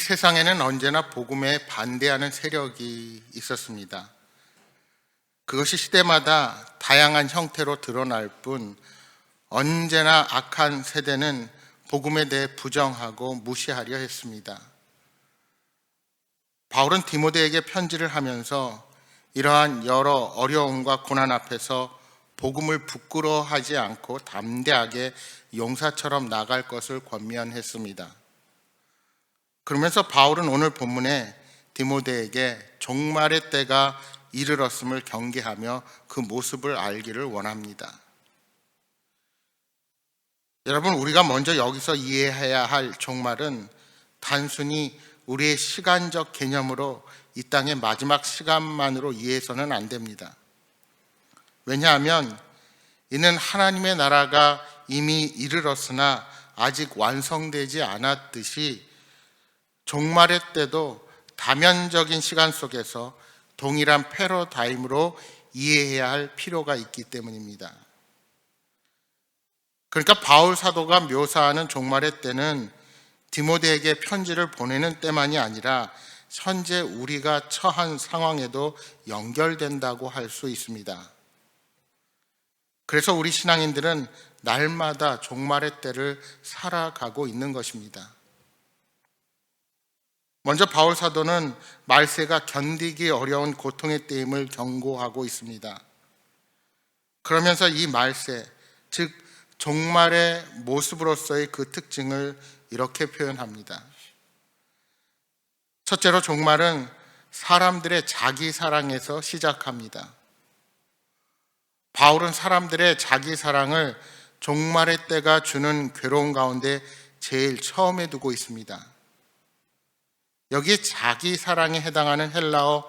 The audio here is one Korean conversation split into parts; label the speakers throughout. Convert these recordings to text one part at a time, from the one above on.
Speaker 1: 세상에는 언제나 복음에 반대하는 세력이 있었습니다. 그것이 시대마다 다양한 형태로 드러날 뿐 언제나 악한 세대는 복음에 대해 부정하고 무시하려 했습니다. 바울은 디모데에게 편지를 하면서 이러한 여러 어려움과 고난 앞에서 복음을 부끄러워하지 않고 담대하게 용사처럼 나갈 것을 권면했습니다. 그러면서 바울은 오늘 본문에 디모데에게 종말의 때가 이르렀음을 경계하며 그 모습을 알기를 원합니다. 여러분, 우리가 먼저 여기서 이해해야 할 종말은 단순히 우리의 시간적 개념으로 이 땅의 마지막 시간만으로 이해해서는 안 됩니다. 왜냐하면 이는 하나님의 나라가 이미 이르렀으나 아직 완성되지 않았듯이 종말의 때도 다면적인 시간 속에서 동일한 패러다임으로 이해해야 할 필요가 있기 때문입니다. 그러니까 바울 사도가 묘사하는 종말의 때는 디모데에게 편지를 보내는 때만이 아니라 현재 우리가 처한 상황에도 연결된다고 할 수 있습니다. 그래서 우리 신앙인들은 날마다 종말의 때를 살아가고 있는 것입니다. 먼저 바울 사도는 말세가 견디기 어려운 고통의 때임을 경고하고 있습니다. 그러면서 이 말세, 즉 종말의 모습으로서의 그 특징을 이렇게 표현합니다. 첫째로 종말은 사람들의 자기 사랑에서 시작합니다. 바울은 사람들의 자기 사랑을 종말의 때가 주는 괴로움 가운데 제일 처음에 두고 있습니다. 여기 자기 사랑에 해당하는 헬라어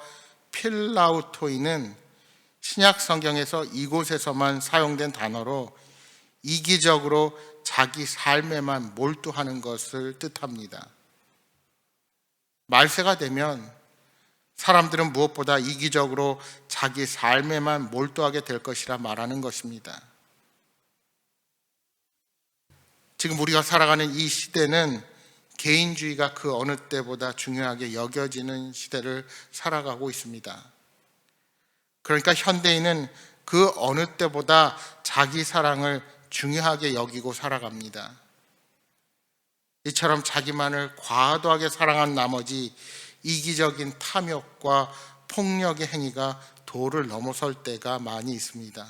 Speaker 1: 필라우토이는 신약 성경에서 이곳에서만 사용된 단어로 이기적으로 자기 삶에만 몰두하는 것을 뜻합니다. 말세가 되면 사람들은 무엇보다 이기적으로 자기 삶에만 몰두하게 될 것이라 말하는 것입니다. 지금 우리가 살아가는 이 시대는 개인주의가 그 어느 때보다 중요하게 여겨지는 시대를 살아가고 있습니다. 그러니까 현대인은 그 어느 때보다 자기 사랑을 중요하게 여기고 살아갑니다. 이처럼 자기만을 과도하게 사랑한 나머지 이기적인 탐욕과 폭력의 행위가 도를 넘어설 때가 많이 있습니다.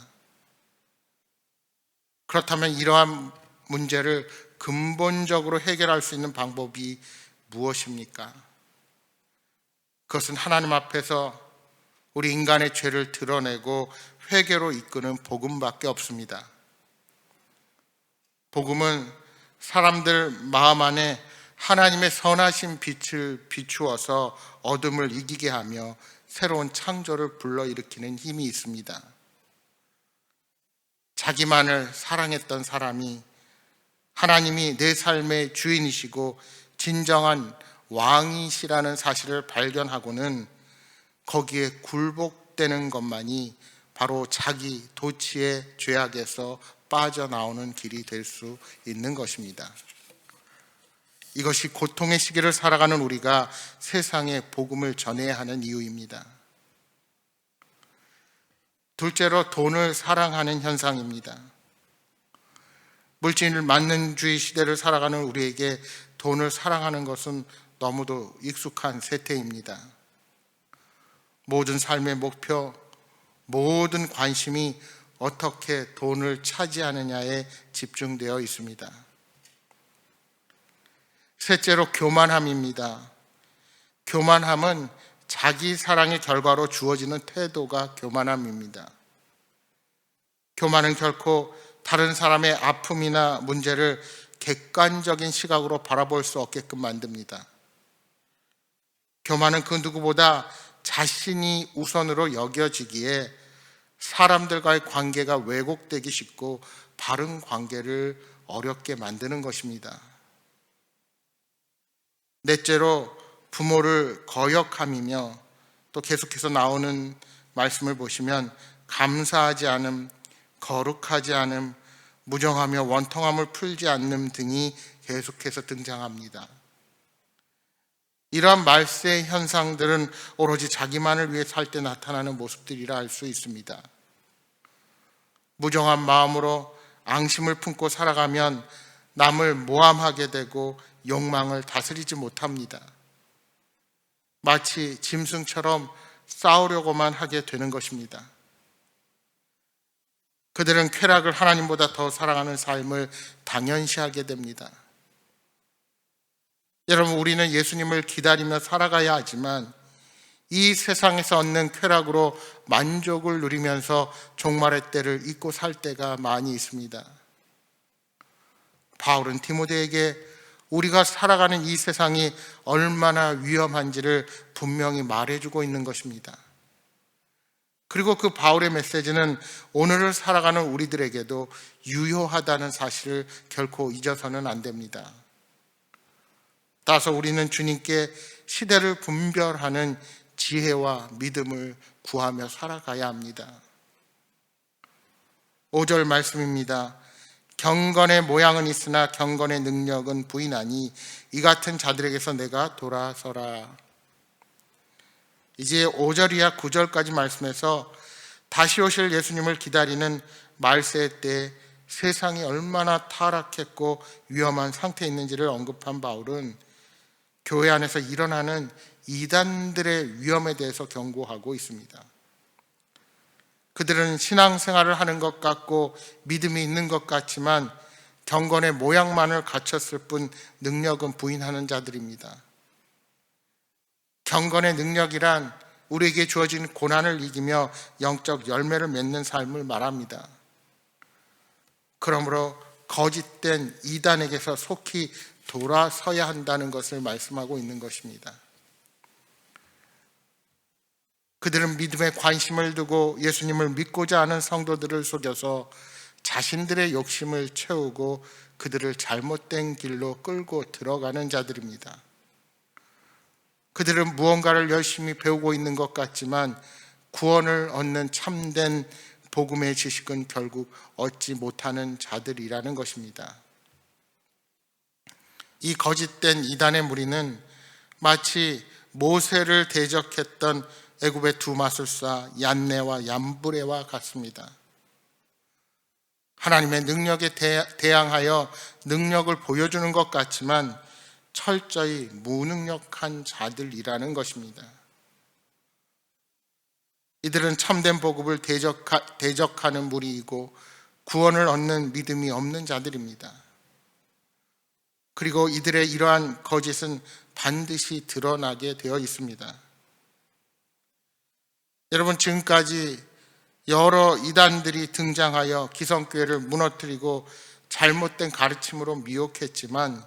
Speaker 1: 그렇다면 이러한 문제를 근본적으로 해결할 수 있는 방법이 무엇입니까? 그것은 하나님 앞에서 우리 인간의 죄를 드러내고 회개로 이끄는 복음밖에 없습니다. 복음은 사람들 마음 안에 하나님의 선하신 빛을 비추어서 어둠을 이기게 하며 새로운 창조를 불러일으키는 힘이 있습니다. 자기만을 사랑했던 사람이 하나님이 내 삶의 주인이시고 진정한 왕이시라는 사실을 발견하고는 거기에 굴복되는 것만이 바로 자기 도취의 죄악에서 빠져나오는 길이 될 수 있는 것입니다. 이것이 고통의 시기를 살아가는 우리가 세상에 복음을 전해야 하는 이유입니다. 둘째로 돈을 사랑하는 현상입니다. 물질 만능주의 시대를 살아가는 우리에게 돈을 사랑하는 것은 너무도 익숙한 세태입니다. 모든 삶의 목표, 모든 관심이 어떻게 돈을 차지하느냐에 집중되어 있습니다. 셋째로 교만함입니다. 교만함은 자기 사랑의 결과로 주어지는 태도가 교만함입니다. 교만은 결코 다른 사람의 아픔이나 문제를 객관적인 시각으로 바라볼 수 없게끔 만듭니다. 교만은 그 누구보다 자신이 우선으로 여겨지기에 사람들과의 관계가 왜곡되기 쉽고 바른 관계를 어렵게 만드는 것입니다. 넷째로 부모를 거역함이며 또 계속해서 나오는 말씀을 보시면 감사하지 않음, 거룩하지 않음, 무정하며 원통함을 풀지 않는 등이 계속해서 등장합니다. 이러한 말세의 현상들은 오로지 자기만을 위해 살 때 나타나는 모습들이라 할 수 있습니다. 무정한 마음으로 앙심을 품고 살아가면 남을 모함하게 되고 욕망을 다스리지 못합니다. 마치 짐승처럼 싸우려고만 하게 되는 것입니다. 그들은 쾌락을 하나님보다 더 사랑하는 삶을 당연시하게 됩니다. 여러분, 우리는 예수님을 기다리며 살아가야 하지만 이 세상에서 얻는 쾌락으로 만족을 누리면서 종말의 때를 잊고 살 때가 많이 있습니다. 바울은 디모데에게 우리가 살아가는 이 세상이 얼마나 위험한지를 분명히 말해주고 있는 것입니다. 그리고 그 바울의 메시지는 오늘을 살아가는 우리들에게도 유효하다는 사실을 결코 잊어서는 안 됩니다. 따라서 우리는 주님께 시대를 분별하는 지혜와 믿음을 구하며 살아가야 합니다. 5절 말씀입니다. 경건의 모양은 있으나 경건의 능력은 부인하니 이 같은 자들에게서 내가 돌아서라. 이제 5절이야 9절까지 말씀해서 다시 오실 예수님을 기다리는 말세 때 세상이 얼마나 타락했고 위험한 상태에 있는지를 언급한 바울은 교회 안에서 일어나는 이단들의 위험에 대해서 경고하고 있습니다. 그들은 신앙생활을 하는 것 같고 믿음이 있는 것 같지만 경건의 모양만을 갖췄을 뿐 능력은 부인하는 자들입니다. 경건의 능력이란 우리에게 주어진 고난을 이기며 영적 열매를 맺는 삶을 말합니다. 그러므로 거짓된 이단에게서 속히 돌아서야 한다는 것을 말씀하고 있는 것입니다. 그들은 믿음에 관심을 두고 예수님을 믿고자 하는 성도들을 속여서 자신들의 욕심을 채우고 그들을 잘못된 길로 끌고 들어가는 자들입니다. 그들은 무언가를 열심히 배우고 있는 것 같지만 구원을 얻는 참된 복음의 지식은 결국 얻지 못하는 자들이라는 것입니다. 이 거짓된 이단의 무리는 마치 모세를 대적했던 애굽의 두 마술사 얀네와 얌브레와 같습니다. 하나님의 능력에 대항하여 능력을 보여주는 것 같지만 철저히 무능력한 자들이라는 것입니다. 이들은 참된 복음을 대적하는 무리이고 구원을 얻는 믿음이 없는 자들입니다. 그리고 이들의 이러한 거짓은 반드시 드러나게 되어 있습니다. 여러분, 지금까지 여러 이단들이 등장하여 기성교회를 무너뜨리고 잘못된 가르침으로 미혹했지만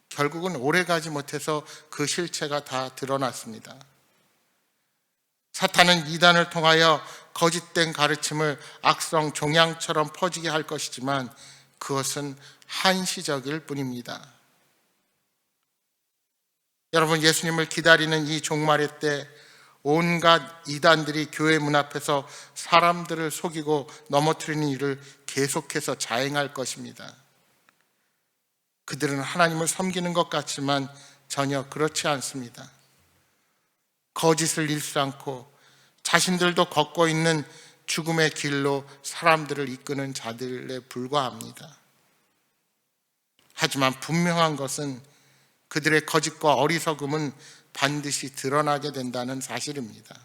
Speaker 1: 결국은 오래가지 못해서 그 실체가 다 드러났습니다. 사탄은 이단을 통하여 거짓된 가르침을 악성 종양처럼 퍼지게 할 것이지만 그것은 한시적일 뿐입니다. 여러분, 예수님을 기다리는 이 종말의 때 온갖 이단들이 교회 문 앞에서 사람들을 속이고 넘어뜨리는 일을 계속해서 자행할 것입니다. 그들은 하나님을 섬기는 것 같지만 전혀 그렇지 않습니다. 거짓을 일삼고 자신들도 걷고 있는 죽음의 길로 사람들을 이끄는 자들에 불과합니다. 하지만 분명한 것은 그들의 거짓과 어리석음은 반드시 드러나게 된다는 사실입니다.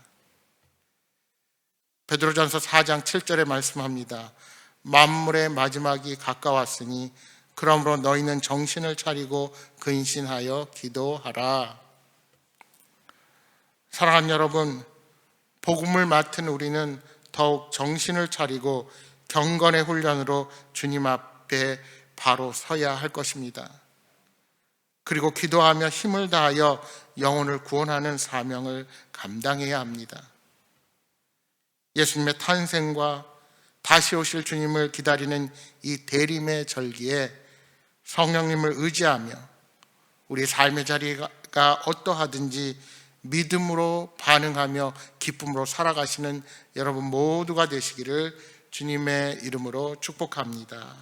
Speaker 1: 베드로전서 4장 7절에 말씀합니다. 만물의 마지막이 가까웠으니 그러므로 너희는 정신을 차리고 근신하여 기도하라. 사랑하는 여러분, 복음을 맡은 우리는 더욱 정신을 차리고 경건의 훈련으로 주님 앞에 바로 서야 할 것입니다. 그리고 기도하며 힘을 다하여 영혼을 구원하는 사명을 감당해야 합니다. 예수님의 탄생과 다시 오실 주님을 기다리는 이 대림의 절기에 성령님을 의지하며 우리 삶의 자리가 어떠하든지 믿음으로 반응하며 기쁨으로 살아가시는 여러분 모두가 되시기를 주님의 이름으로 축복합니다.